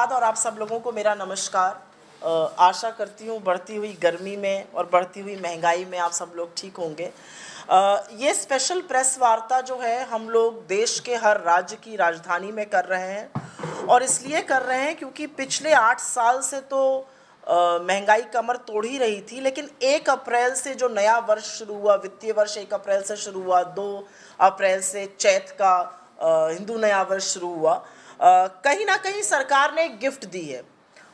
धन्यवाद और आप सब लोगों को मेरा नमस्कार। आशा करती हूँ बढ़ती हुई गर्मी में और बढ़ती हुई महंगाई में आप सब लोग ठीक होंगे। ये स्पेशल प्रेस वार्ता जो है हम लोग देश के हर राज्य की राजधानी में कर रहे हैं और इसलिए कर रहे हैं क्योंकि पिछले 8 साल से तो महंगाई कमर तोड़ ही रही थी, लेकिन 1 अप्रैल से जो नया वर्ष शुरू हुआ, वित्तीय वर्ष 1 अप्रैल से शुरू हुआ, 2 अप्रैल से चैत का हिंदू नया वर्ष शुरू हुआ, कहीं ना कहीं सरकार ने एक गिफ्ट दी है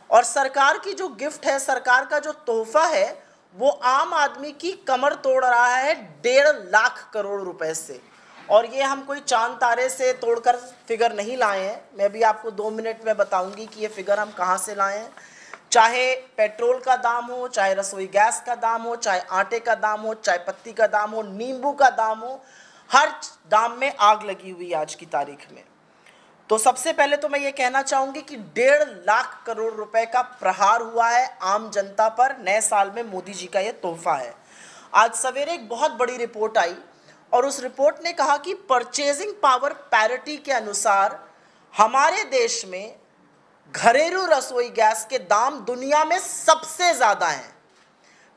और सरकार की जो गिफ्ट है, सरकार का जो तोहफा है, वो आम आदमी की कमर तोड़ रहा है 1.5 लाख करोड़ रुपए से। और ये हम कोई चांद तारे से तोड़कर फिगर नहीं लाए हैं। मैं भी आपको 2 मिनट में बताऊंगी कि ये फिगर हम कहाँ से लाए हैं। चाहे पेट्रोल का दाम हो, चाहे रसोई गैस का दाम हो, चाहे आटे का दाम हो, चाय पत्ती का दाम हो, नींबू का दाम हो, हर दाम में आग लगी हुई आज की तारीख में। तो सबसे पहले तो मैं ये कहना चाहूंगी कि 1.5 लाख करोड़ रुपए का प्रहार हुआ है आम जनता पर। नए साल में मोदी जी का ये तोहफा है। आज सवेरे एक बहुत बड़ी रिपोर्ट आई और उस रिपोर्ट ने कहा कि परचेजिंग पावर पैरिटी के अनुसार हमारे देश में घरेलू रसोई गैस के दाम दुनिया में सबसे ज्यादा हैं।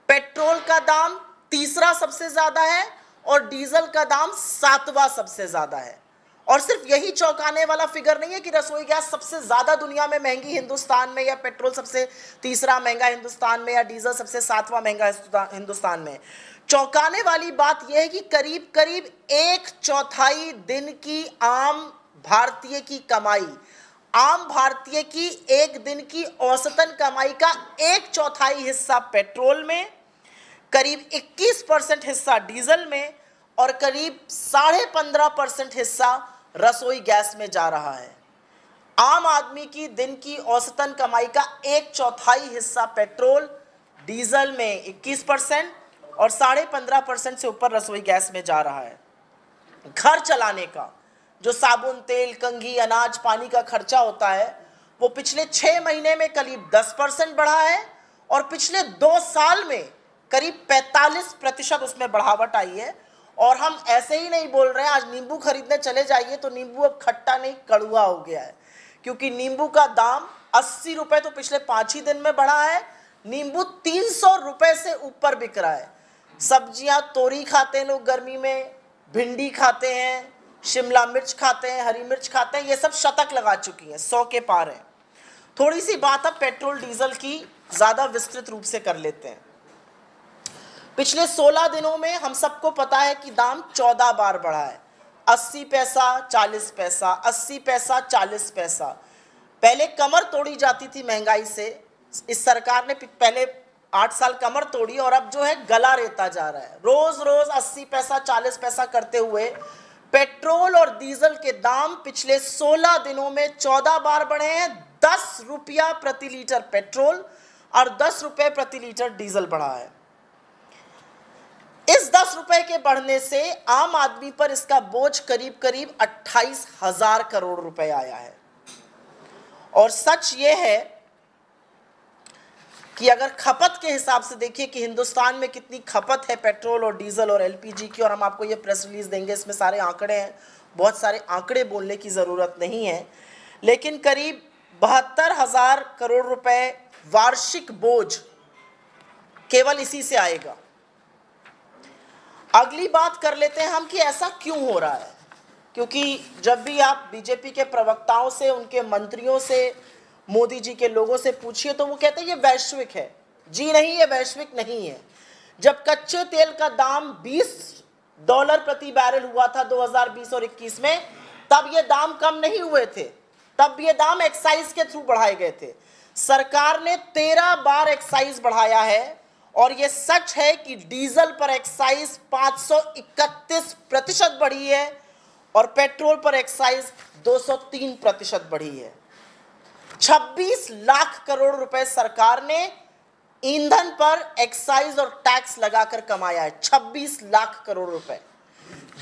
पेट्रोल का दाम तीसरा सबसे ज्यादा है और डीजल का दाम 7वां सबसे ज्यादा है। और सिर्फ यही चौंकाने वाला फिगर नहीं है कि रसोई गैस सबसे ज्यादा दुनिया में महंगी हिंदुस्तान में, या पेट्रोल सबसे तीसरा महंगा हिंदुस्तान में, या डीजल सबसे 7वां महंगा हिंदुस्तान में। चौंकाने वाली बात यह है कि करीब करीब 1/4 दिन की आम भारतीय की कमाई, आम भारतीय की एक दिन की औसतन कमाई का 1/4 हिस्सा पेट्रोल में, करीब 21% हिस्सा डीजल में और करीब 15.5% हिस्सा रसोई गैस में जा रहा है। आम आदमी की दिन की औसतन कमाई का 1/4 हिस्सा पेट्रोल डीजल में 21% और 15.5% से ऊपर रसोई गैस में जा रहा है। घर चलाने का जो साबुन, तेल, कंघी, अनाज, पानी का खर्चा होता है, वो पिछले 6 महीने में करीब 10% बढ़ा है और पिछले 2 साल में करीब 45% उसमें बढ़ावट आई है। और हम ऐसे ही नहीं बोल रहे हैं। आज नींबू खरीदने चले जाइए तो नींबू अब खट्टा नहीं, कड़वा हो गया है, क्योंकि नींबू का दाम 80 रुपए तो पिछले 5 ही दिन में बढ़ा है। नींबू 300 रुपए से ऊपर बिक रहा है। सब्जियां, तोरी खाते हैं लोग गर्मी में, भिंडी खाते हैं, शिमला मिर्च खाते हैं, हरी मिर्च खाते हैं, ये सब शतक लगा चुकी हैं, 100 के पार है। थोड़ी सी बात अब पेट्रोल डीजल की ज्यादा विस्तृत रूप से कर लेते हैं। पिछले 16 दिनों में हम सबको पता है कि दाम 14 बार बढ़ा है। 80 पैसा, 40 पैसा, 80 पैसा, 40 पैसा। पहले कमर तोड़ी जाती थी महंगाई से। इस सरकार ने पहले 8 साल कमर तोड़ी और अब जो है गला रेता जा रहा है। रोज रोज 80 पैसा, 40 पैसा करते हुए पेट्रोल और डीजल के दाम पिछले 16 दिनों में 14 बार बढ़े हैं। 10 रुपया प्रति लीटर पेट्रोल और 10 रुपए प्रति लीटर डीजल बढ़ा है। इस 10 रुपए के बढ़ने से आम आदमी पर इसका बोझ करीब करीब 28,000 करोड़ रुपए आया है। और सच ये है कि अगर खपत के हिसाब से देखिए कि हिंदुस्तान में कितनी खपत है पेट्रोल और डीजल और एलपीजी की, और हम आपको ये प्रेस रिलीज देंगे, इसमें सारे आंकड़े हैं। बहुत सारे आंकड़े बोलने की ज़रूरत नहीं है, लेकिन करीब 72,000 करोड़ रुपए वार्षिक बोझ केवल इसी से आएगा। अगली बात कर लेते हैं हम कि ऐसा क्यों हो रहा है। क्योंकि जब भी आप बीजेपी के प्रवक्ताओं से, उनके मंत्रियों से, मोदी जी के लोगों से पूछिए तो वो कहते हैं ये वैश्विक है। जी नहीं, ये वैश्विक नहीं है। जब कच्चे तेल का दाम $20 प्रति बैरल हुआ था 2020 और 21 में, तब ये दाम कम नहीं हुए थे, तब ये दाम एक्साइज के थ्रू बढ़ाए गए थे। सरकार ने 13 बार एक्साइज बढ़ाया है और ये सच है कि डीजल पर एक्साइज 531% बढ़ी है और पेट्रोल पर एक्साइज 203% बढ़ी है। 26 लाख करोड़ रुपए सरकार ने ईंधन पर एक्साइज और टैक्स लगाकर कमाया है। 26 लाख करोड़ रुपए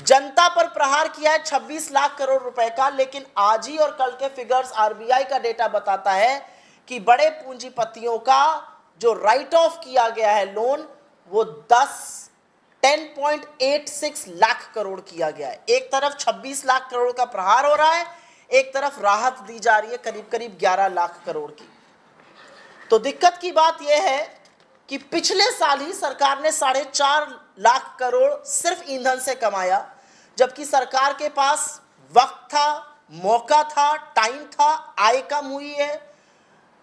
जनता पर प्रहार किया है, 26 लाख करोड़ रुपए का। लेकिन आज ही और कल के फिगर्स, आरबीआई का डेटा बताता है कि बड़े पूंजीपतियों का जो राइट ऑफ किया गया है लोन, वो 10.86 लाख करोड़ किया गया है। एक तरफ 26 लाख करोड़ का प्रहार हो रहा है, एक तरफ राहत दी जा रही है करीब करीब 11 लाख करोड़ की। तो दिक्कत की बात यह है कि पिछले साल ही सरकार ने 4.5 लाख करोड़ सिर्फ ईंधन से कमाया, जबकि सरकार के पास वक्त था, मौका था, टाइम था, आय कम हुई है,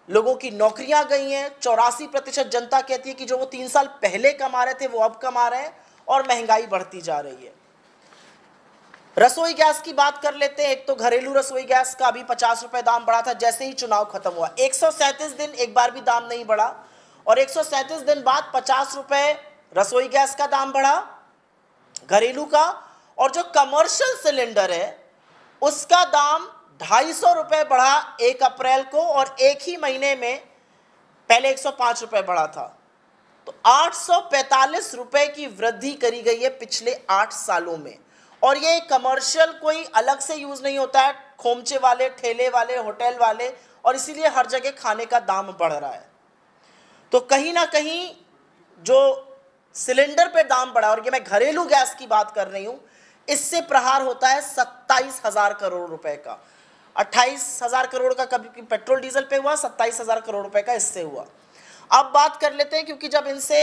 लोगों की नौकरियां गई हैं। 84% जनता कहती है कि जो वो 3 साल पहले कमा रहे थे वो अब कमा रहे हैं, और महंगाई बढ़ती जा रही है। रसोई गैस की बात कर लेते हैं। एक तो घरेलू रसोई गैस का अभी 50 रुपए दाम बढ़ा था जैसे ही चुनाव खत्म हुआ। 137 दिन एक बार भी दाम नहीं बढ़ा, और 137 दिन बाद 50 रुपए रसोई गैस का दाम बढ़ा घरेलू का, और जो कमर्शियल सिलेंडर है उसका दाम 250 रुपए बढ़ा 1 अप्रैल को, और एक ही महीने में पहले 105 रुपए बढ़ा था। तो 845 रुपए की वृद्धि करी गई है पिछले 8 सालों में। और ये कमर्शियल कोई अलग से यूज नहीं होता है, खोमचे वाले, ठेले वाले, होटल वाले, और इसीलिए हर जगह खाने का दाम बढ़ रहा है। तो कहीं ना कहीं जो सिलेंडर पे दाम बढ़ा, और ये मैं घरेलू गैस की बात कर रही हूं, इससे प्रहार होता है 27,000 करोड़ रुपए का। 28,000 करोड़ का कभी पेट्रोल डीजल पे हुआ, 27,000 करोड़ रुपए का इससे हुआ। अब बात कर लेते हैं, क्योंकि जब इनसे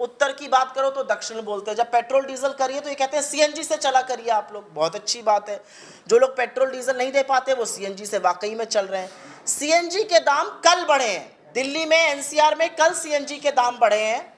उत्तर की बात करो तो दक्षिण बोलते हैं। जब पेट्रोल डीजल करिए तो ये कहते हैं सीएनजी से चला करिए आप लोग, बहुत अच्छी बात है। जो लोग पेट्रोल डीजल नहीं दे पाते वो सीएनजी से वाकई में चल रहे हैं। सीएनजी के दाम कल बढ़े हैं, दिल्ली में एनसीआर में कल सीएनजी के दाम बढ़े हैं,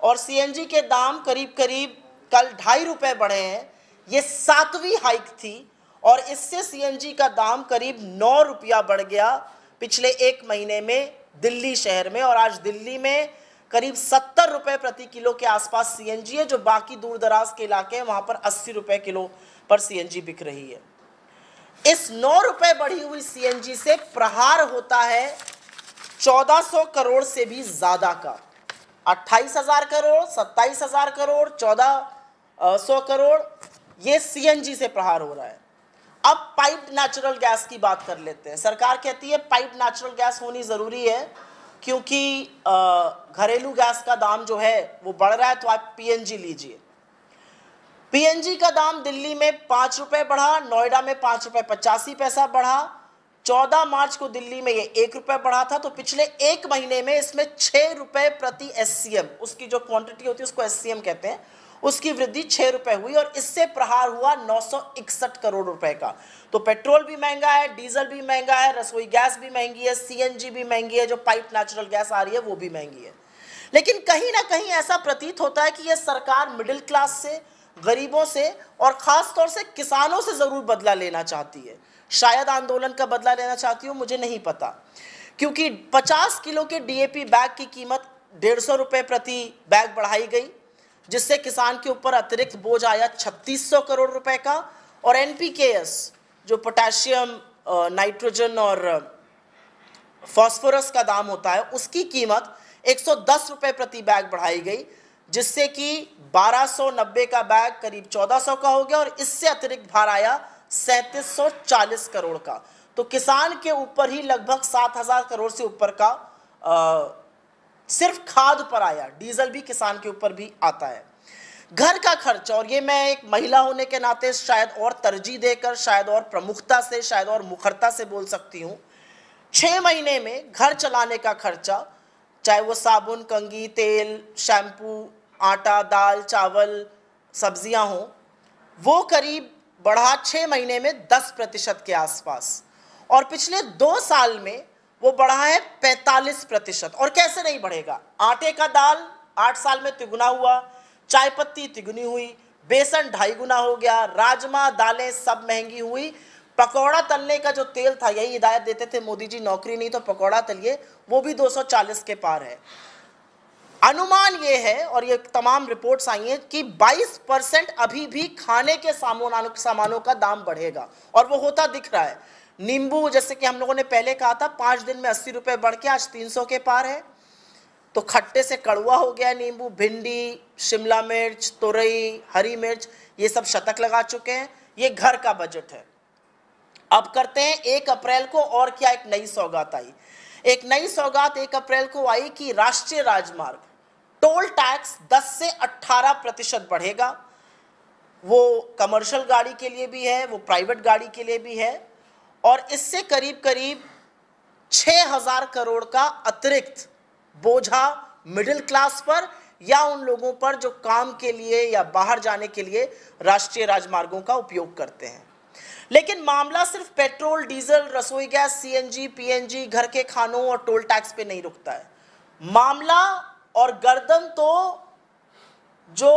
और सीएनजी के दाम करीब करीब कल 2.5 रुपए बढ़े हैं। ये 7वीं हाइक थी, और इससे सीएनजी का दाम करीब 9 रुपया बढ़ गया पिछले 1 महीने में दिल्ली शहर में। और आज दिल्ली में करीब 70 रुपए प्रति किलो के आसपास सीएनजी है, जो बाकी दूर दराज के इलाके हैं वहां पर 80 रुपए किलो पर सीएनजी बिक रही है। इस 9 रुपए बढ़ी हुई सीएनजी से प्रहार होता है 1400 करोड़ से भी ज्यादा का। 28,000 करोड़, 27,000 करोड़, 1400 करोड़, ये सीएनजी से प्रहार हो रहा है। अब पाइप्ड नेचुरल गैस की बात कर लेते हैं। सरकार कहती है पाइप्ड नेचुरल गैस होनी जरूरी है, क्योंकि घरेलू गैस का दाम जो है वो बढ़ रहा है, तो आप पीएनजी लीजिए। पीएनजी का दाम दिल्ली में 5 रुपए बढ़ा, नोएडा में 5 रुपए 85 पैसा बढ़ा। 14 मार्च को दिल्ली में ये 1 रुपए बढ़ा था। तो पिछले 1 महीने में इसमें 6 रुपए प्रति एससीएम, उसकी जो क्वांटिटी होती है उसको एससीएम कहते हैं, उसकी वृद्धि 6 रुपए हुई, और इससे प्रहार हुआ 961 करोड़ रुपए का। तो पेट्रोल भी महंगा है, डीजल भी महंगा है, रसोई गैस भी महंगी है, सीएनजी भी महंगी है, जो पाइप नेचुरल गैस आ रही है वो भी महंगी है। लेकिन कहीं ना कहीं ऐसा प्रतीत होता है कि यह सरकार मिडिल क्लास से, गरीबों से, और खास तौर से किसानों से जरूर बदला लेना चाहती है। शायद आंदोलन का बदला लेना चाहती हो, मुझे नहीं पता, क्योंकि 50 किलो के डीएपी बैग की कीमत 150 रुपए प्रति बैग बढ़ाई गई, जिससे किसान के ऊपर अतिरिक्त बोझ आया 3600 करोड़ रुपए का। और एनपीकेएस, जो पोटेशियम, नाइट्रोजन और फास्फोरस का दाम होता है, उसकी कीमत 110 रुपए प्रति बैग बढ़ाई गई, जिससे कि 1290 का बैग करीब 1400 का हो गया, और इससे अतिरिक्त भार आया 3740 करोड़ का। तो किसान के ऊपर ही लगभग 7000 करोड़ से ऊपर का सिर्फ खाद पर आया। डीजल भी किसान के ऊपर भी आता है। घर का खर्च, और ये मैं एक महिला होने के नाते शायद और तरजीह देकर, शायद और प्रमुखता से, शायद और मुखरता से बोल सकती हूँ, 6 महीने में घर चलाने का खर्चा, चाहे वो साबुन, कंघी, तेल, शैम्पू, आटा, दाल, चावल, सब्जियां हों, वो करीब बढ़ा 6 महीने में 10% के आसपास, और पिछले 2 साल में वो बढ़ा है 45%। और कैसे नहीं बढ़ेगा? आटे का दाल 8 साल में तिगुना हुआ, चाय पत्ती तिगुनी हुई, बेसन 2.5 गुना हो गया, राजमा, दालें सब महंगी हुई। पकौड़ा तलने का जो तेल था, यही हिदायत देते थे मोदी जी, नौकरी नहीं तो पकौड़ा तलिए, वो भी 240 के पार है। अनुमान ये है, और ये तमाम रिपोर्ट्स आई हैं, कि 22% अभी भी खाने के सामानों का दाम बढ़ेगा, और वो होता दिख रहा है। नींबू, जैसे कि हम लोगों ने पहले कहा था, 5 दिन में 80 रुपए बढ़ के आज 300 के पार है। तो खट्टे से कड़वा हो गया नींबू। भिंडी, शिमला मिर्च, तुरई, हरी मिर्च, ये सब शतक लगा चुके हैं। ये घर का बजट है। अब करते हैं 1 अप्रैल को और क्या एक नई सौगात आई। एक नई सौगात 1 अप्रैल को आई कि राष्ट्रीय राजमार्ग टोल टैक्स 10 से 18% बढ़ेगा। वो कमर्शियल गाड़ी के लिए भी है, वो प्राइवेट गाड़ी के लिए भी है। और इससे करीब करीब 6,000 करोड़ का अतिरिक्त बोझा मिडिल क्लास पर या उन लोगों पर जो काम के लिए या बाहर जाने के लिए राष्ट्रीय राजमार्गों का उपयोग करते हैं। लेकिन मामला सिर्फ पेट्रोल, डीजल, रसोई गैस, सीएनजी, पीएनजी, घर के खानों और टोल टैक्स पे नहीं रुकता है। मामला और गर्दन तो जो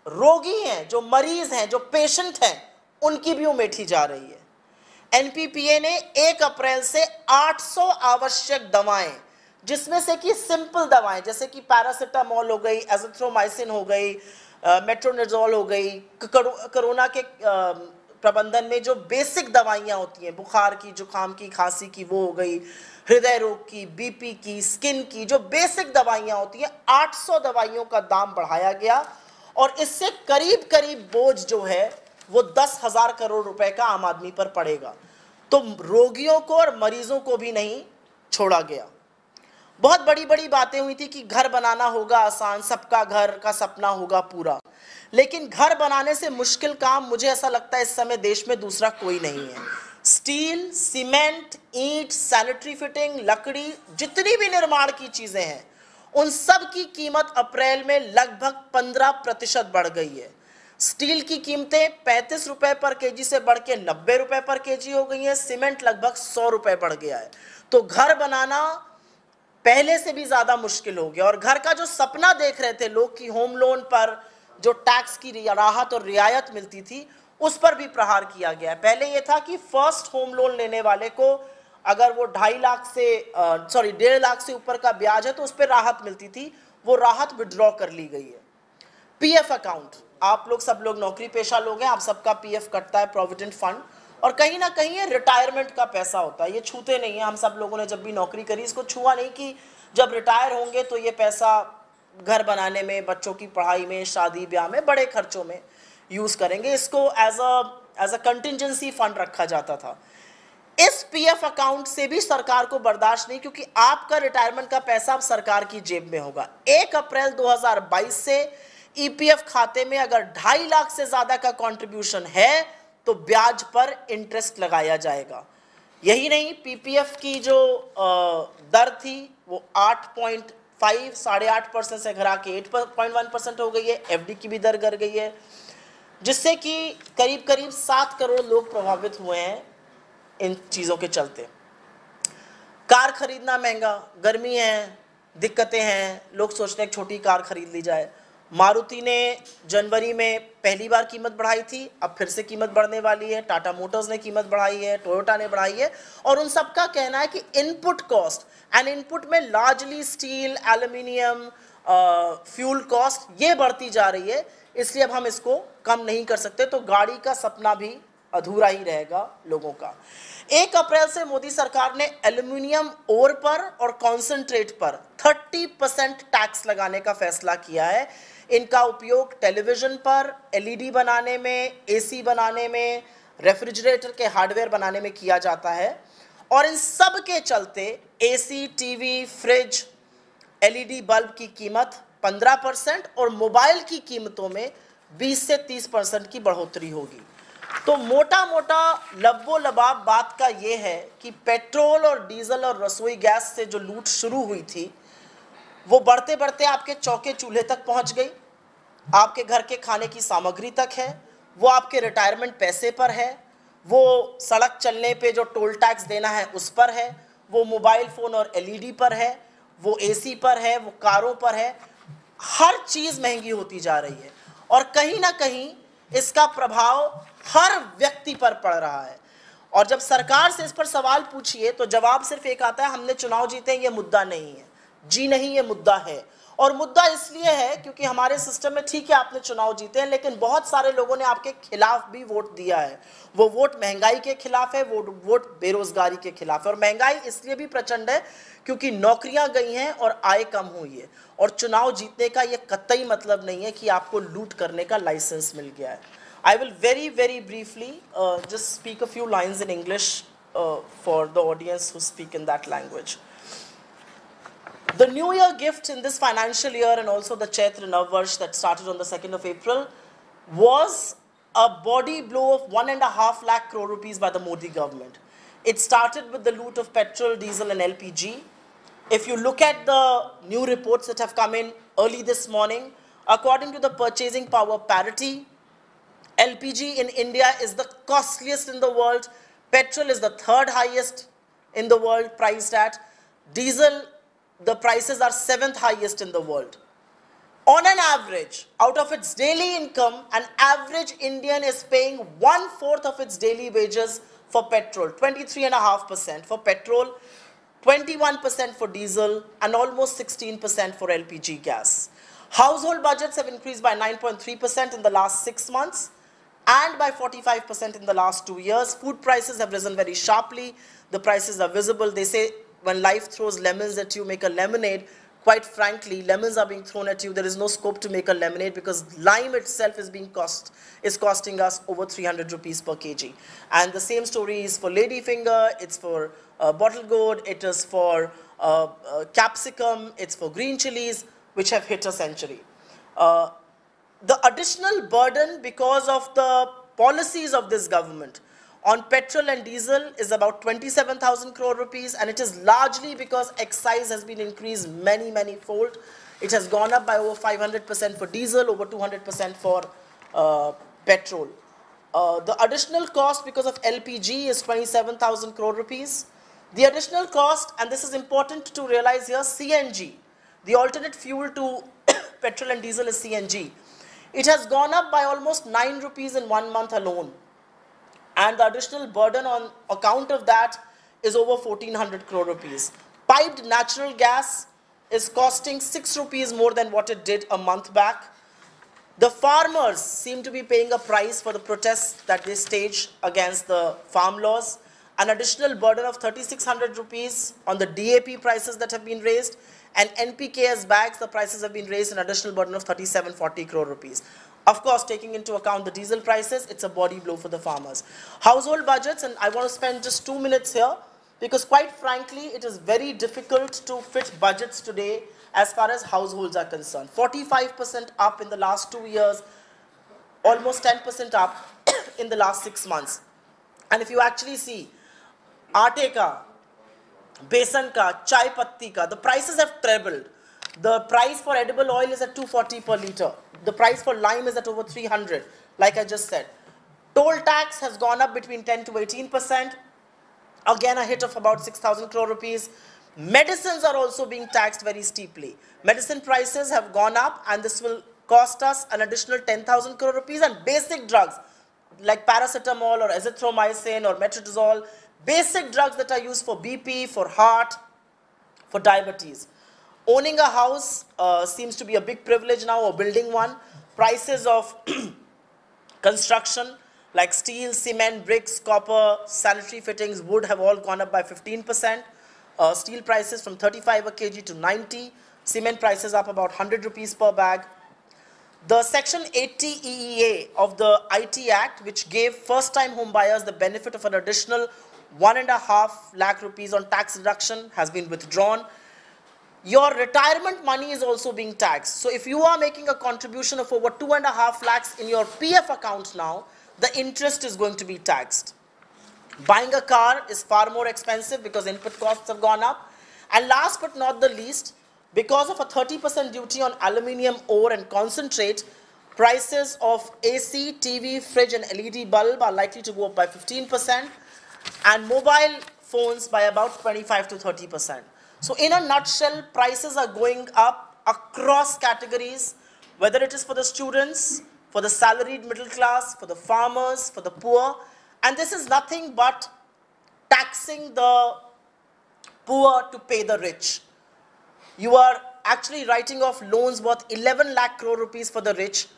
रोगी हैं, जो मरीज हैं, जो पेशेंट हैं, उनकी भी उमेठी जा रही है। एनपीपीए ने 1 अप्रैल से 800 आवश्यक दवाएं, जिसमें से कि सिंपल दवाएं जैसे कि पैरासिटामोल हो गई, एजिथ्रोमाइसिन हो गई, मेट्रोनिडोल हो गई, कोरोना के प्रबंधन में जो बेसिक दवाइयाँ होती हैं, बुखार की, जुकाम की, खांसी की, वो हो गई, हृदय रोग की, बीपी की, स्किन की, जो बेसिक दवाइयाँ होती हैं, 800 दवाइयों का दाम बढ़ाया गया और इससे करीब करीब बोझ जो है वो 10,000 करोड़ रुपए का आम आदमी पर पड़ेगा। तो रोगियों को और मरीजों को भी नहीं छोड़ा गया। बहुत बड़ी बड़ी बातें हुई थी कि घर बनाना होगा आसान, सबका घर का सपना होगा पूरा, लेकिन घर बनाने से मुश्किल काम मुझे ऐसा लगता है इस समय देश में दूसरा कोई नहीं है। स्टील, सीमेंट, ईंट, सैनिटरी फिटिंग, लकड़ी, जितनी भी निर्माण की चीजें हैं, उन सब की कीमत अप्रैल में लगभग 15% बढ़ गई है। स्टील की कीमतें 35 रुपए पर केजी से बढ़ के 90 रुपए पर केजी हो गई है। सीमेंट लगभग 100 रुपए बढ़ गया है। तो घर बनाना पहले से भी ज्यादा मुश्किल हो गया और घर का जो सपना देख रहे थे लोग कि होम लोन पर जो टैक्स की राहत और रियायत मिलती थी, उस पर भी प्रहार किया गया है। पहले यह था कि फर्स्ट होम लोन लेने वाले को अगर वो 1.5 लाख से ऊपर का ब्याज है तो उस पर राहत मिलती थी, वो राहत विड्रॉ कर ली गई है। पीएफ अकाउंट, आप लोग सब लोग नौकरी पेशा लोग हैं, आप सबका पीएफ कटता है, प्रोविडेंट फंड, और कहीं ना कहीं ये रिटायरमेंट का पैसा होता है, ये छूते नहीं है। हम सब लोगों ने जब भी नौकरी करी इसको छुआ नहीं कि जब रिटायर होंगे तो ये पैसा घर बनाने में, बच्चों की पढ़ाई में, शादी ब्याह में, बड़े खर्चों में यूज करेंगे। इसको एज अ कंटिजेंसी फंड रखा जाता था। इस पीएफ अकाउंट से भी सरकार को बर्दाश्त नहीं, क्योंकि आपका रिटायरमेंट का पैसा अब सरकार की जेब में होगा। 1 अप्रैल 2022 से ईपीएफ खाते में अगर 2.5 लाख से ज्यादा का कंट्रीब्यूशन है तो ब्याज पर इंटरेस्ट लगाया जाएगा। यही नहीं, पीपीएफ की जो दर थी वो 8.5 से घरा के 8.1% हो गई है। एफडी की भी दर गिर गई है, जिससे कि करीब करीब 7 करोड़ लोग प्रभावित हुए हैं इन चीज़ों के चलते। कार खरीदना महंगा, गर्मी है, दिक्कतें हैं, लोग सोचते हैं एक छोटी कार खरीद ली जाए। मारुति ने जनवरी में पहली बार कीमत बढ़ाई थी, अब फिर से कीमत बढ़ने वाली है। टाटा मोटर्स ने कीमत बढ़ाई है, टोयोटा ने बढ़ाई है, और उन सब का कहना है कि इनपुट कॉस्ट, एंड इनपुट में largely steel, aluminium, fuel cost, ये बढ़ती जा रही है, इसलिए अब हम इसको कम नहीं कर सकते। तो गाड़ी का सपना भी अधूरा ही रहेगा लोगों का। 1 अप्रैल से मोदी सरकार ने एल्यूमिनियम ओर पर और कॉन्सेंट्रेट पर 30% टैक्स लगाने का फैसला किया है। इनका उपयोग टेलीविजन पर, एलईडी बनाने में, एसी बनाने में, रेफ्रिजरेटर के हार्डवेयर बनाने में किया जाता है। और इन सब के चलते AC, TV, fridge, LED bulb की कीमत 15% और मोबाइल की कीमतों में 20 से 30% की बढ़ोतरी होगी। तो मोटा मोटा लब्बो लबाब बात का ये है कि पेट्रोल और डीजल और रसोई गैस से जो लूट शुरू हुई थी वो बढ़ते बढ़ते आपके चौके चूल्हे तक पहुंच गई, आपके घर के खाने की सामग्री तक है, वो आपके रिटायरमेंट पैसे पर है, वो सड़क चलने पे जो टोल टैक्स देना है उस पर है, वो मोबाइल फ़ोन और एलईडी पर है, वो एसी पर है, वो कारों पर है। हर चीज़ महंगी होती जा रही है और कहीं ना कहीं इसका प्रभाव हर व्यक्ति पर पड़ रहा है। और जब सरकार से इस पर सवाल पूछिए तो जवाब सिर्फ एक आता है, हमने चुनाव जीते, ये मुद्दा नहीं है। जी नहीं, ये मुद्दा है। और मुद्दा इसलिए है क्योंकि हमारे सिस्टम में, ठीक है आपने चुनाव जीते हैं, लेकिन बहुत सारे लोगों ने आपके खिलाफ भी वोट दिया है। वो वोट महंगाई के खिलाफ है, वो वोट बेरोजगारी के खिलाफ है। और महंगाई इसलिए भी प्रचंड है क्योंकि नौकरियां गई हैं और आय कम हुई है। और चुनाव जीतने का ये कतई मतलब नहीं है कि आपको लूट करने का लाइसेंस मिल गया है। I will very briefly just speak a few lines in English for the audience who speak in that language. The New Year gift in this financial year and also the Chaitra Navvarsh that started on the 2nd of April was a body blow of 1.5 lakh crore rupees by the Modi government. It started with the loot of petrol, diesel and LPG. If you look at the new reports that have come in early this morning, according to the purchasing power parity, LPG in India is the costliest in the world. Petrol is the third highest in the world priced at. Diesel, the prices are 7th highest in the world. On an average, out of its daily income, an average Indian is paying 1/4 of its daily wages for petrol, 23.5% for petrol, 21% for diesel, and almost 16% for LPG gas. Household budgets have increased by 9.3% in the last 6 months and by 45% in the last 2 years. Food prices have risen very sharply. The prices are visible. They say when life throws lemons at you, make a lemonade. Quite frankly, lemons are being thrown at you. There is no scope to make a lemonade because lime itself is costing us over 300 rupees per kg. And the same story is for ladyfinger, it's for bottle gourd, it is for capsicum, it's for green chilies, which have hit a century. The additional burden because of the policies of this government on petrol and diesel is about 27,000 crore rupees, and it is largely because excise has been increased many fold. It has gone up by over 500% for diesel, over 200% for petrol. The additional cost because of LPG is 27,000 crore rupees. The additional cost, and this is important to realize here, CNG, the alternate fuel to petrol and diesel is CNG. It has gone up by almost 9 rupees in 1 month alone. And the additional burden on account of that is over 1,400 crore rupees. Piped natural gas is costing 6 rupees more than what it did a month back. The farmers seem to be paying a price for the protests that they staged against the farm laws. An additional burden of 3,600 rupees on the DAP prices that have been raised, and NPKS bags, the prices have been raised, an additional burden of 3,740 crore rupees. Of course, taking into account the diesel prices, it's a body blow for the farmers. Household budgets, and I want to spend just 2 minutes here, because quite frankly, it is very difficult to fit budgets today as far as households are concerned. 45% up in the last 2 years, almost 10% up in the last 6 months. And if you actually see, aate ka, besan ka, chai patti ka, the prices have trebled. The price for edible oil is at 240 per litre. The price for lime is at over 300, like I just said. Toll tax has gone up between 10 to 18%. Again, a hit of about 6,000 crore rupees. Medicines are also being taxed very steeply. Medicine prices have gone up, and this will cost us an additional 10,000 crore rupees. And basic drugs like paracetamol or azithromycin or metronidazole, basic drugs that are used for BP, for heart, for diabetes. Owning a house seems to be a big privilege now, or building one. Prices of construction like steel, cement, bricks, copper, sanitary fittings, wood have all gone up by 15%. Steel prices from 35 a kg to 90. Cement prices up about 100 rupees per bag. The Section 80 EEA of the IT Act, which gave first-time home buyers the benefit of an additional 1.5 lakh rupees on tax reduction, has been withdrawn. Your retirement money is also being taxed. So if you are making a contribution of over 2.5 lakhs in your PF account now, the interest is going to be taxed. Buying a car is far more expensive because input costs have gone up. And last but not the least, because of a 30% duty on aluminium ore and concentrate, prices of AC, TV, fridge and LED bulb are likely to go up by 15%, and mobile phones by about 25 to 30%. So in a nutshell, prices are going up across categories, whether it is for the students, for the salaried middle class, for the farmers, for the poor. And this is nothing but taxing the poor to pay the rich. You are actually writing off loans worth 11 lakh crore rupees for the rich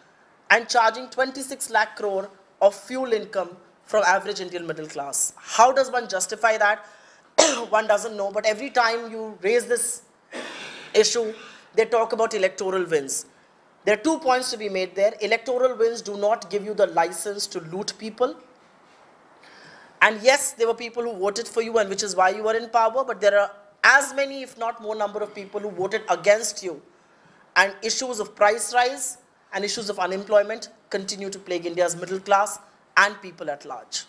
and charging 26 lakh crore of fuel income from average Indian middle class. How does one justify that? One doesn't know, but every time you raise this issue, they talk about electoral wins. There are 2 points to be made there. Electoral wins do not give you the license to loot people. And yes, there were people who voted for you, and which is why you are in power, but there are as many, if not more number of people who voted against you. And issues of price rise and issues of unemployment continue to plague India's middle class and people at large.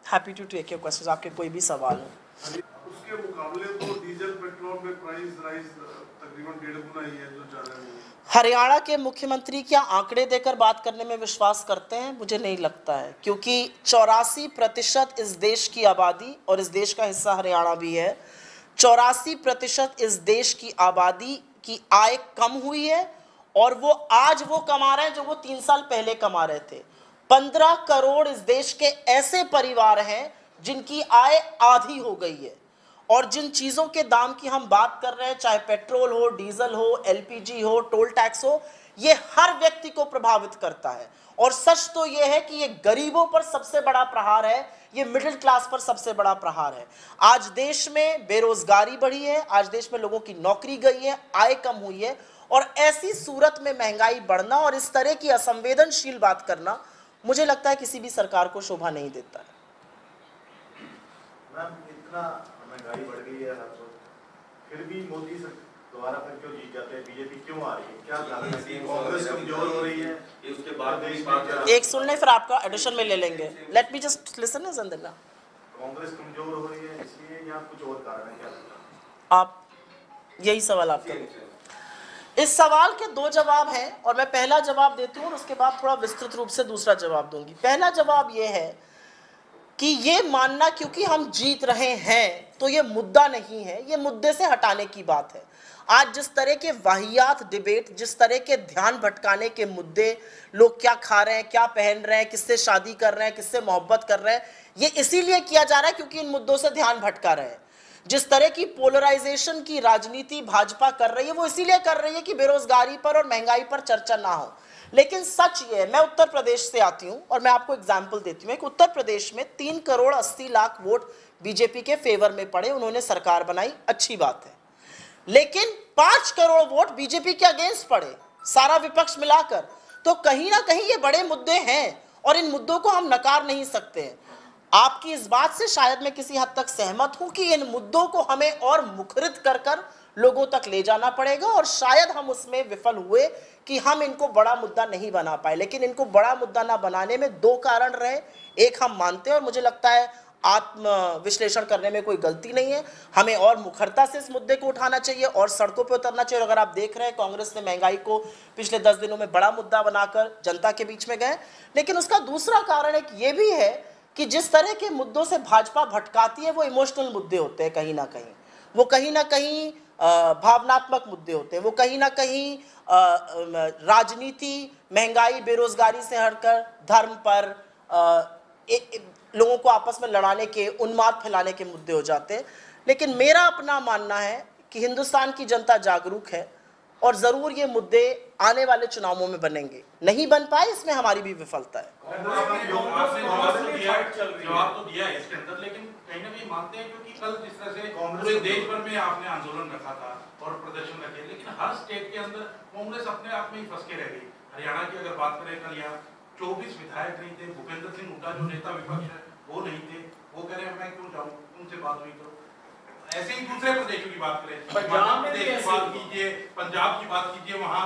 Happy to take your questions. आपके कोई भी सवाल हो। उसके मुकाबले तो diesel petrol में price rise तकरीबन 1.5 गुना ही है जो जा रहा है। हरियाणा के मुख्यमंत्री क्या आंकड़े देकर बात करने में विश्वास करते हैं? मुझे नहीं लगता है, क्योंकि 84% इस देश की आबादी, और इस देश का हिस्सा हरियाणा भी है, 84% इस देश की आबादी की आय कम हुई है और वो आज वो कमा रहे हैं जो वो 3 साल पहले कमा रहे थे। 15 करोड़ इस देश के ऐसे परिवार हैं जिनकी आय आधी हो गई है, और जिन चीज़ों के दाम की हम बात कर रहे हैं, चाहे पेट्रोल हो, डीजल हो, एलपीजी हो, टोल टैक्स हो, ये हर व्यक्ति को प्रभावित करता है। और सच तो ये है कि ये गरीबों पर सबसे बड़ा प्रहार है, ये मिडिल क्लास पर सबसे बड़ा प्रहार है। आज देश में बेरोजगारी बढ़ी है, आज देश में लोगों की नौकरी गई है, आय कम हुई है, और ऐसी सूरत में महंगाई बढ़ना और इस तरह की असंवेदनशील बात करना मुझे लगता है किसी भी सरकार को शोभा नहीं देता है। मैम, इतना महंगाई बढ़ गई है हर वक्त, फिर भी मोदी दोबारा फिर क्यों जीत जाते हैं? बीजेपी क्यों आ रही है? क्या कांग्रेस कमजोर हो रही है? उसके बाद एक सुन ले, फिर आपका एडिशन में ले लेंगे। लेट मी जस्ट लिसन ना। कांग्रेस कमजोर हो रही है इसलिए, या कुछ और कारण है? क्या आप यही सवाल आप करें। इस सवाल के 2 जवाब हैं, और मैं पहला जवाब देती हूँ और उसके बाद थोड़ा विस्तृत रूप से दूसरा जवाब दूंगी। पहला जवाब ये है कि ये मानना क्योंकि हम जीत रहे हैं तो ये मुद्दा नहीं है, ये मुद्दे से हटाने की बात है। आज जिस तरह के वाहियात डिबेट, जिस तरह के ध्यान भटकाने के मुद्दे, लोग क्या खा रहे हैं, क्या पहन रहे हैं, किससे शादी कर रहे हैं, किससे मोहब्बत कर रहे हैं, ये इसीलिए किया जा रहा है क्योंकि इन मुद्दों से ध्यान भटका रहे हैं। जिस तरह की पोलराइजेशन की राजनीति भाजपा कर रही है, वो इसीलिए कर रही है कि बेरोजगारी पर और महंगाई पर चर्चा ना हो। लेकिन सच ये है, मैं उत्तर प्रदेश से आती हूं और मैं आपको एग्जाम्पल देती हूं कि उत्तर प्रदेश में 3 करोड़ 80 लाख वोट बीजेपी के फेवर में पड़े, उन्होंने सरकार बनाई, अच्छी बात है। लेकिन 5 करोड़ वोट बीजेपी के अगेंस्ट पड़े, सारा विपक्ष मिलाकर। तो कहीं ना कहीं ये बड़े मुद्दे हैं और इन मुद्दों को हम नकार नहीं सकते हैं। आपकी इस बात से शायद मैं किसी हद तक सहमत हूं कि इन मुद्दों को हमें और मुखरित कर लोगों तक ले जाना पड़ेगा, और शायद हम उसमें विफल हुए कि हम इनको बड़ा मुद्दा नहीं बना पाए। लेकिन इनको बड़ा मुद्दा ना बनाने में 2 कारण रहे। एक, हम मानते हैं और मुझे लगता है आत्म विश्लेषण करने में कोई गलती नहीं है, हमें और मुखरता से इस मुद्दे को उठाना चाहिए और सड़कों पर उतरना चाहिए। अगर आप देख रहे हैं, कांग्रेस ने महंगाई को पिछले 10 दिनों में बड़ा मुद्दा बनाकर जनता के बीच में गए। लेकिन उसका दूसरा कारण एक ये भी है कि जिस तरह के मुद्दों से भाजपा भटकाती है वो इमोशनल मुद्दे होते हैं, कहीं ना कहीं वो कहीं ना कहीं भावनात्मक मुद्दे होते हैं, वो कहीं ना कहीं राजनीति, महंगाई, बेरोजगारी से हटकर धर्म पर लोगों को आपस में लड़ाने के, उन्माद फैलाने के मुद्दे हो जाते हैं। लेकिन मेरा अपना मानना है कि हिंदुस्तान की जनता जागरूक है और जरूर ये मुद्दे आने वाले चुनावों में बनेंगे। नहीं बन पाए, इसमें हमारी भी विफलता है। जवाब तो दिया है इसके अंदर, लेकिन कहीं ना कहीं मानते हैं क्योंकि कल जिस तरह से पूरे देश भर में आपने आंदोलन रखा था और प्रदर्शन रखे, लेकिन हर स्टेट के अंदर कांग्रेस अपने आप में ही फंस के रह गई। हरियाणा की अगर बात करें, कल यहाँ 24 विधायक नहीं थे, भूपेंद्र सिंह हुड्डा जो नेता विपक्ष है वो नहीं थे, वो कह रहे हैं मैं क्यों जाऊँ, उनसे बात हुई। तो ऐसे ही दूसरे प्रदेशों की बात करें, पंजाब प्रदेश की बात कीजिए, पंजाब की बात कीजिए, वहाँ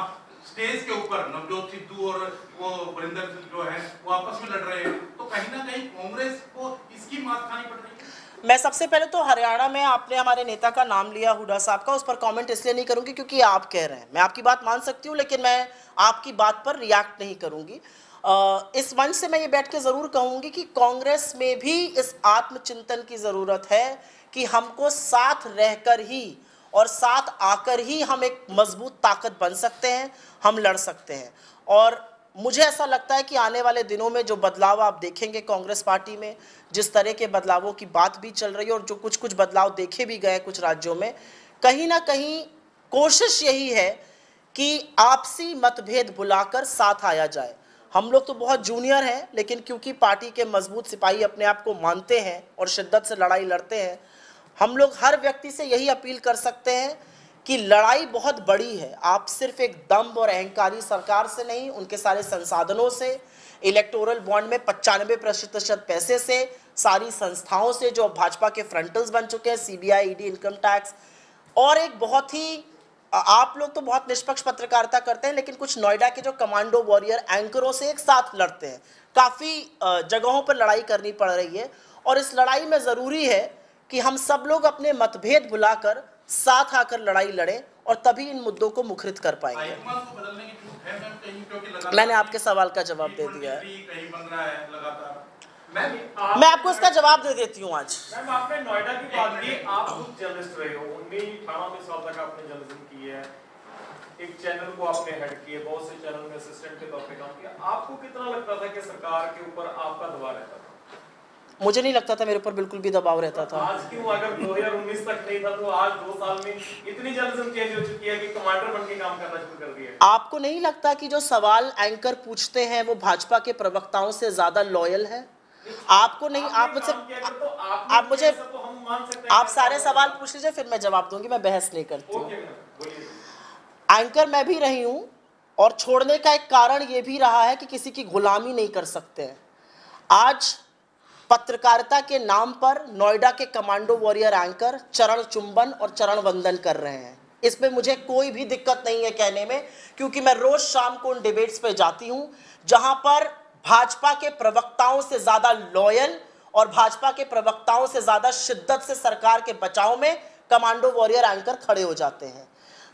स्टेज के ऊपर नवजोत सिद्धू और वो वरिंदर जो है वो आपस में लड़ रहे हैं। तो कहीं ना कहीं कांग्रेस को इसकी मात खानी पड़ रही है। मैं सबसे पहले तो हरियाणा में आपने हमारे नेता का नाम लिया, हुड्डा साहब का, उस पर कमेंट इसलिए नहीं करूंगी क्योंकि आप कह रहे हैं। मैं आपकी बात मान सकती हूँ लेकिन मैं आपकी बात पर रिएक्ट नहीं करूंगी। इस मंच से मैं ये बैठ के जरूर कहूंगी कि कांग्रेस में भी इस आत्मचिंतन की जरूरत है कि हमको साथ रहकर ही और साथ आकर ही हम एक मजबूत ताकत बन सकते हैं, हम लड़ सकते हैं। और मुझे ऐसा लगता है कि आने वाले दिनों में जो बदलाव आप देखेंगे कांग्रेस पार्टी में, जिस तरह के बदलावों की बात भी चल रही है और जो कुछ कुछ बदलाव देखे भी गए कुछ राज्यों में, कहीं ना कहीं कोशिश यही है कि आपसी मतभेद बुलाकर साथ आया जाए। हम लोग तो बहुत जूनियर हैं, लेकिन क्योंकि पार्टी के मजबूत सिपाही अपने आप को मानते हैं और शिद्दत से लड़ाई लड़ते हैं, हम लोग हर व्यक्ति से यही अपील कर सकते हैं कि लड़ाई बहुत बड़ी है। आप सिर्फ एक दम्भ और अहंकारी सरकार से नहीं, उनके सारे संसाधनों से, इलेक्टोरल बॉन्ड में 95% पैसे से, सारी संस्थाओं से जो भाजपा के फ्रंटल्स बन चुके हैं, सीबीआई, ईडी, इनकम टैक्स, और एक बहुत ही आप लोग तो बहुत निष्पक्ष पत्रकारिता करते हैं, लेकिन कुछ नोएडा के जो कमांडो वॉरियर एंकरों से एक साथ लड़ते हैं। काफ़ी जगहों पर लड़ाई करनी पड़ रही है और इस लड़ाई में ज़रूरी है कि हम सब लोग अपने मतभेद भुलाकर साथ आकर लड़ाई लड़ें और तभी इन मुद्दों को मुखरित कर पाएंगे। मैंने आपके सवाल का जवाब दे दिया है। मैं आपको इसका जवाब दे देती हूँ आज। मैम, आपने नोएडा की बात की, आप खुद जर्नलिस्ट रहे हो, 19-18 साल तक आपने जर्नलिज्म की है, एक चैनल को आपने हेड किया, बहुत से चैनल में असिस्टेंट के तौर पे काम किया। आपको कितना लगता था कि सरकार के ऊपर आपका दबाव रहता था? मुझे नहीं लगता था मेरे ऊपर बिल्कुल भी दबाव रहता था। आज क्यों, अगर 2019 तक नहीं था तो आज 2 साल में इतनी जर्नलिज्म चेंज हो चुकी है कि कमांडर बन के काम करना शुरू कर दिया। आपको नहीं लगता कि जो सवाल एंकर पूछते हैं वो भाजपा के प्रवक्ताओं से ज्यादा लॉयल है? आपको नहीं, आप मुझसे आप मुझे आप सारे सवाल पूछ लीजिए, फिर मैं जवाब दूंगी, मैं बहस नहीं करती हूँ। एंकर मैं भी रही हूँ और छोड़ने का एक कारण ये भी रहा है कि किसी की गुलामी नहीं कर सकते हैं। आज पत्रकारिता के नाम पर नोएडा के कमांडो वॉरियर एंकर चरण चुंबन और चरण वंदन कर रहे हैं। इसमें मुझे कोई भी दिक्कत नहीं है कहने में, क्योंकि मैं रोज शाम को उन डिबेट्स पे जाती हूं जहां पर भाजपा के प्रवक्ताओं से ज्यादा लॉयल और भाजपा के प्रवक्ताओं से ज्यादा शिद्दत से सरकार के बचाव में कमांडो वॉरियर एंकर खड़े हो जाते हैं।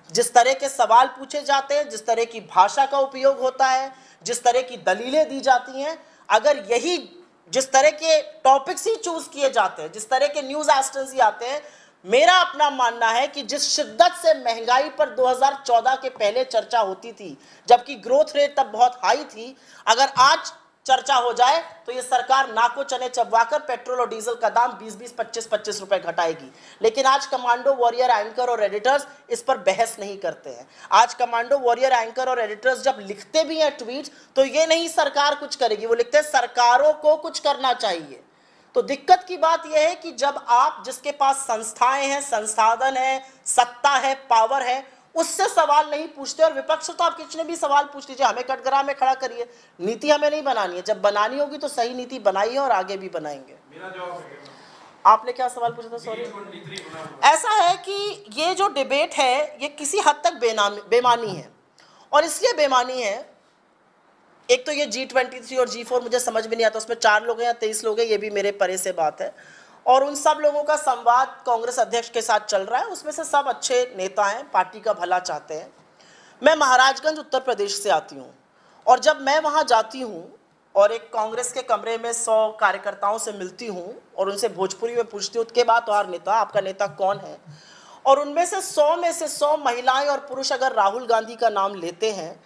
जिस तरह के सवाल पूछे जाते हैं, जिस तरह की भाषा का उपयोग होता है, जिस तरह की दलीलें दी जाती हैं, अगर यही जिस तरह के टॉपिक्स ही चूज किए जाते हैं, जिस तरह के न्यूज एस्टर्स ही आते हैं, मेरा अपना मानना है कि जिस शिद्दत से महंगाई पर 2014 के पहले चर्चा होती थी, जबकि ग्रोथ रेट तब बहुत हाई थी, अगर आज चर्चा हो जाए तो ये सरकार नाको चने चबवाकर पेट्रोल और डीजल का दाम 20-20, 25-25 रुपए घटाएगी। लेकिन आज कमांडो वॉरियर एंकर और एडिटर्स इस पर बहस नहीं करते हैं। आज कमांडो वॉरियर एंकर और एडिटर्स जब लिखते भी हैं ट्वीट, तो ये नहीं सरकार कुछ करेगी, वो लिखते हैं सरकारों को कुछ करना चाहिए। तो दिक्कत की बात यह है कि जब आप जिसके पास संस्थाएं हैं, संसाधन है, सत्ता है, पावर है, उससे सवाल नहीं पूछते, और विपक्ष तो आप कितने भी सवाल पूछ लीजिए, हमें कटघरा में खड़ा करिए, नीति हमें नहीं बनानी है। जब बनानी होगी तो सही नीति बनाइए और आगे भी बनाएंगे। मेरा जवाब है, आपने क्या सवाल पूछा था? सॉरी। ऐसा है कि ये जो डिबेट है ये किसी हद तक बेमानी है, और इसलिए बेमानी है, एक तो ये G23 और G4 मुझे समझ में नहीं आता, उसमें 4 लोग हैं या 23 लोग हैं, ये भी मेरे परे से बात है। और उन सब लोगों का संवाद कांग्रेस अध्यक्ष के साथ चल रहा है, उसमें से सब अच्छे नेता हैं, पार्टी का भला चाहते हैं। मैं महाराजगंज उत्तर प्रदेश से आती हूँ, और जब मैं वहाँ जाती हूँ और एक कांग्रेस के कमरे में 100 कार्यकर्ताओं से मिलती हूँ और उनसे भोजपुरी में पूछती हूँ, उसके बाद और नेता, आपका नेता कौन है, और उनमें से 100 में से 100 महिलाएं और पुरुष अगर राहुल गांधी का नाम लेते हैं,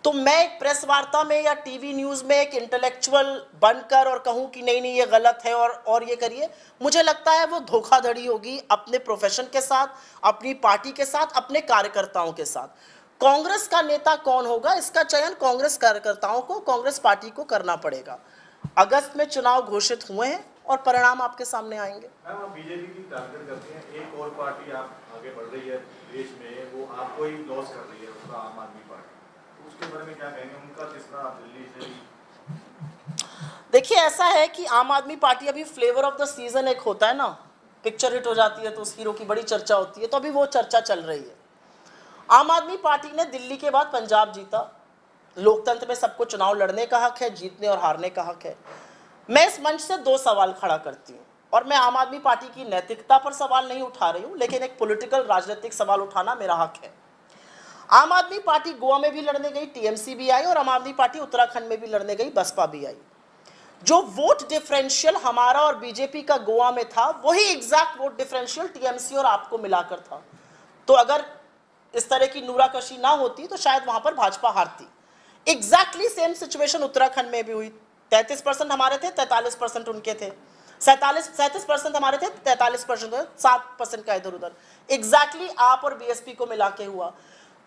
तो मैं एक प्रेस वार्ता में या टीवी न्यूज़ में एक इंटेलेक्चुअल बनकर और कहूं कि नहीं ये गलत है और ये करिए, मुझे लगता है वो धोखाधड़ी होगी अपने प्रोफेशन के साथ, अपनी पार्टी के साथ, अपने कार्यकर्ताओं के साथ। कांग्रेस का नेता कौन होगा, इसका चयन कांग्रेस कार्यकर्ताओं को, कांग्रेस पार्टी को करना पड़ेगा। अगस्त में चुनाव घोषित हुए हैं और परिणाम आपके सामने आएंगे। बीजेपी की टारगेट करते हैं, एक और पार्टी आप आगे बढ़ रही है देश में, वो आपको ही लॉस कर रही है, उसका आम आदमी पार्टी, उसके बारे में क्या कहेंगे? उनका तीसरा दिल्ली से देखिए, ऐसा है कि आम आदमी पार्टी अभी फ्लेवर ऑफ द सीजन एक होता है ना, पिक्चर हिट हो जाती है तो उस हीरो की बड़ी चर्चा होती है, तो अभी वो चर्चा चल रही है। आम आदमी पार्टी ने दिल्ली के बाद पंजाब जीता। लोकतंत्र में सबको चुनाव लड़ने का हक है, जीतने और हारने का हक है। मैं इस मंच से 2 सवाल खड़ा करती हूँ, और मैं आम आदमी पार्टी की नैतिकता पर सवाल नहीं उठा रही हूँ, लेकिन एक पॉलिटिकल राजनीतिक सवाल उठाना मेरा हक है। आम आदमी पार्टी गोवा में भी लड़ने गई, टीएमसी भी आई, और आम आदमी पार्टी उत्तराखंड में भी लड़ने गई, बसपा भी आई। जो वोट डिफरेंशियल हमारा और बीजेपी का गोवा में था, वही एग्जैक्ट वोट डिफरेंशियल टीएमसी और आपको मिलाकर था। तो अगर इस तरह की नूराकशी ना होती तो शायद वहां पर भाजपा हारती। एग्जैक्टली सेम सिचुएशन उत्तराखंड में भी हुई। 33% हमारे थे, 43% उनके थे। 37% हमारे थे, 43% 7% का इधर उधर। एग्जैक्टली आप और बीएसपी को मिला के हुआ।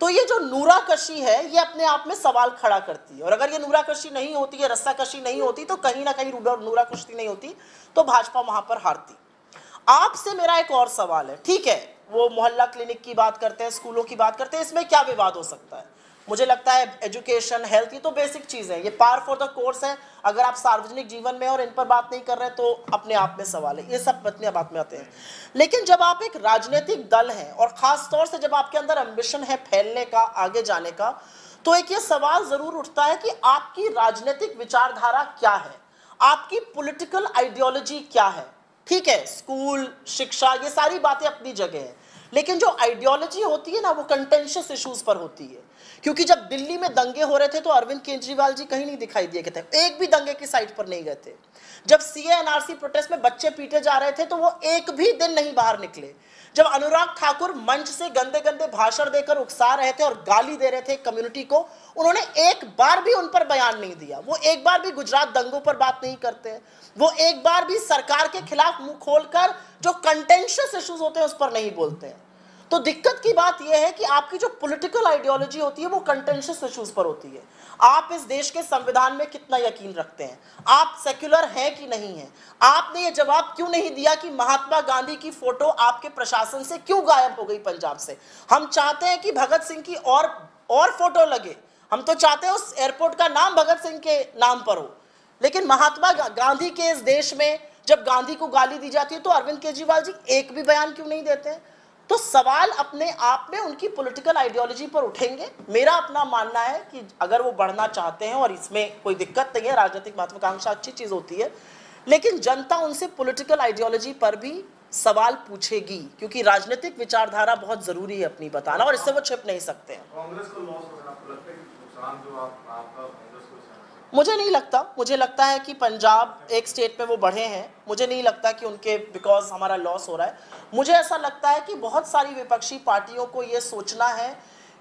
तो ये जो नूराकशी है, ये अपने आप में सवाल खड़ा करती है, और अगर ये नूराकशी नहीं होती, ये रस्साकशी नहीं होती, तो कहीं ना कहीं नूराकशी नहीं होती, तो भाजपा वहां पर हारती। आपसे मेरा एक और सवाल है, ठीक है, वो मोहल्ला क्लिनिक की बात करते हैं, स्कूलों की बात करते हैं, इसमें क्या विवाद हो सकता है? मुझे लगता है एजुकेशन, हेल्थ, ये तो बेसिक चीज़ है, ये पार फॉर द कोर्स है। अगर आप सार्वजनिक जीवन में और इन पर बात नहीं कर रहे तो अपने आप में सवाल है, ये सब अपने बात में आते हैं। लेकिन जब आप एक राजनीतिक दल हैं और ख़ास तौर से जब आपके अंदर एम्बिशन है फैलने का, आगे जाने का, तो एक ये सवाल ज़रूर उठता है कि आपकी राजनीतिक विचारधारा क्या है, आपकी पॉलिटिकल आइडियोलॉजी क्या है। ठीक है, स्कूल, शिक्षा, ये सारी बातें अपनी जगह है, लेकिन जो आइडियोलॉजी होती है ना, वो कंटेंशियस इश्यूज पर होती है। क्योंकि जब दिल्ली में दंगे हो रहे थे तो अरविंद केजरीवाल जी कहीं नहीं दिखाई दिए थे, एक भी दंगे की साइड पर नहीं गए थे। जब सीए एनआरसी प्रोटेस्ट में बच्चे पीटे जा रहे थे तो वो एक भी दिन नहीं बाहर निकले। जब अनुराग ठाकुर मंच से गंदे गंदे भाषण देकर उकसा रहे थे और गाली दे रहे थे कम्युनिटी को, उन्होंने एक बार भी उन पर बयान नहीं दिया। वो एक बार भी गुजरात दंगों पर बात नहीं करते, वो एक बार भी सरकार के खिलाफ मुंह खोलकर जो कंटेंशियस इश्यूज होते हैं उस पर नहीं बोलते हैं। तो दिक्कत की बात यह है कि आपकी जो पॉलिटिकल आइडियोलॉजी होती है वो कंटेंशियस इश्यूज पर होती है। आप इस देश के संविधान में कितना यकीन रखते हैं, आप सेक्युलर हैं कि नहीं हैं। आपने ये जवाब क्यों नहीं दिया कि महात्मा गांधी की फोटो आपके प्रशासन से क्यों गायब हो गई पंजाब से। हम चाहते हैं कि भगत सिंह की और फोटो लगे, हम तो चाहते हैं उस एयरपोर्ट का नाम भगत सिंह के नाम पर हो, लेकिन महात्मा गांधी के इस देश में जब गांधी को गाली दी जाती है तो अरविंद केजरीवाल जी एक भी बयान क्यों नहीं देते हैं। तो सवाल अपने आप में उनकी पॉलिटिकल आइडियोलॉजी पर उठेंगे। मेरा अपना मानना है कि अगर वो बढ़ना चाहते हैं और इसमें कोई दिक्कत नहीं है, राजनीतिक महत्वाकांक्षा अच्छी चीज़ होती है, लेकिन जनता उनसे पॉलिटिकल आइडियोलॉजी पर भी सवाल पूछेगी, क्योंकि राजनीतिक विचारधारा बहुत ज़रूरी है अपनी बताना, और इससे वो छिप नहीं सकते हैं। कांग्रेस को लॉस होगा, आपको लगता है कि नुकसान जो आपका कांग्रेस को? मुझे नहीं लगता। मुझे लगता है कि पंजाब एक स्टेट में वो बढ़े हैं, मुझे नहीं लगता कि उनके बिकॉज हमारा लॉस हो रहा है। मुझे ऐसा लगता है कि बहुत सारी विपक्षी पार्टियों को ये सोचना है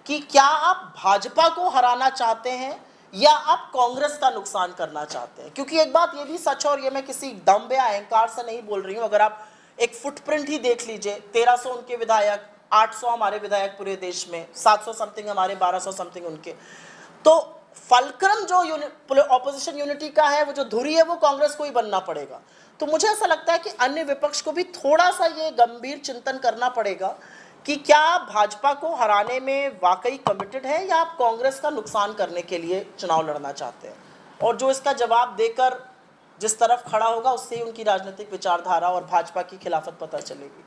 कि क्या आप भाजपा को हराना चाहते हैं या आप कांग्रेस का नुकसान करना चाहते हैं। क्योंकि एक बात ये भी सच है, और ये मैं किसी दम या अहंकार से नहीं बोल रही हूँ, अगर आप एक फुटप्रिंट ही देख लीजिए, 1300 उनके विधायक, 800 हमारे विधायक पूरे देश में, 700 समथिंग हमारे, 1200 समथिंग उनके, तो फलक्रम जो ऑपोजिशन यूनिटी का है, वो जो धुरी है, वो कांग्रेस को ही बनना पड़ेगा। तो मुझे ऐसा लगता है कि अन्य विपक्ष को भी थोड़ा सा ये गंभीर चिंतन करना पड़ेगा कि क्या आप भाजपा को हराने में वाकई कमिटेड है या आप कांग्रेस का नुकसान करने के लिए चुनाव लड़ना चाहते हैं। और जो इसका जवाब देकर जिस तरफ खड़ा होगा उससे ही उनकी राजनीतिक विचारधारा और भाजपा की खिलाफत पता चलेगी।